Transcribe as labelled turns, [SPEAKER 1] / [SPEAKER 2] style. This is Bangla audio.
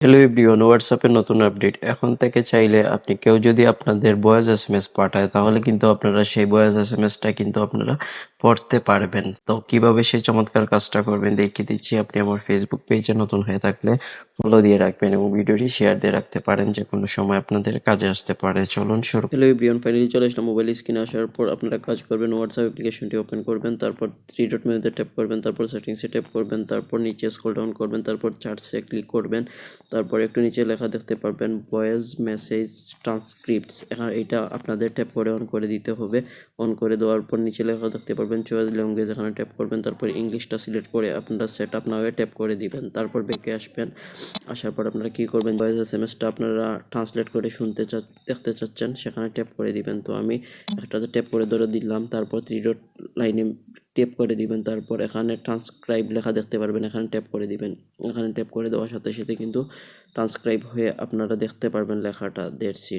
[SPEAKER 1] হ্যালো এভরিওয়ান, হোয়াটসঅ্যাপের নতুন আপডেট। এখন থেকে চাইলে কেউ যদি আপনাদের ভয়েস এসএমএস পাঠায় তাহলে কিন্তু আপনারা সেই ভয়েস এসএমএসটা কিন্তু আপনারা পড়তে পারবেন। তো কিভাবে সেই চমৎকার কাজটা করবেন দেখিয়ে দিচ্ছি। আপনি আমার ফেসবুক পেজে নতুন হয়ে থাকলে ফলো দিয়ে রাখবেন এবং ভিডিওটি শেয়ার দিয়ে রাখতে পারেন, যে কোনো সময় আপনাদের কাজে আসতে পারে। চলুন শুরু। হ্যালো এভরিওয়ান, ফাইনালি চলে আসলাম মোবাইল স্ক্রিনে। আসার পর আপনারা কাজ করবেন, হোয়াটসঅ্যাপ অ্যাপ্লিকেশনটি ওপেন করবেন, তারপর থ্রি ডট মেনুতে ট্যাপ করবেন, তারপর সেটিংসে ট্যাপ করবেন, তারপর নিচে স্ক্রল ডাউন করবেন, তারপর চার্টসে ক্লিক করবেন, তারপর একটু নিচে লেখা দেখতে পারবেন ভয়েস মেসেজ ট্রান্সক্রিপ্টস। এখানে এটা আপনাদের ট্যাপ করে অন করে দিতে হবে। অন করে দেওয়ার পর নিচে লেখা দেখতে পারবেন চয়েস ল্যাঙ্গুয়েজ, এখানে ট্যাপ করবেন, তারপর ইংলিশটা সিলেক্ট করে আপনারা সেট আপ নাও ট্যাপ করে দিবেন। তারপর ব্যাকে আসবেন। আসার পর আপনারা কি করবেন, ভয়েস এসএমএসটা আপনারা ট্রান্সলেট করে দেখতে চাচ্ছেন, সেখানে ট্যাপ করে দিবেন। তো আমি একটাতে ট্যাপ করে ধরে দিলাম, তারপর থ্রি ডট লাইনে ট্যাপ করে দিবেন, তারপর এখানে ট্রান্সক্রাইব লেখা দেখতে পারবেন, এখানে ট্যাপ করে দিবেন। এখানে ট্যাপ করে দেওয়ার সাথে সাথে কিন্তু ট্রান্সক্রাইব হয়ে আপনারা দেখতে পারবেন লেখাটা। That's it.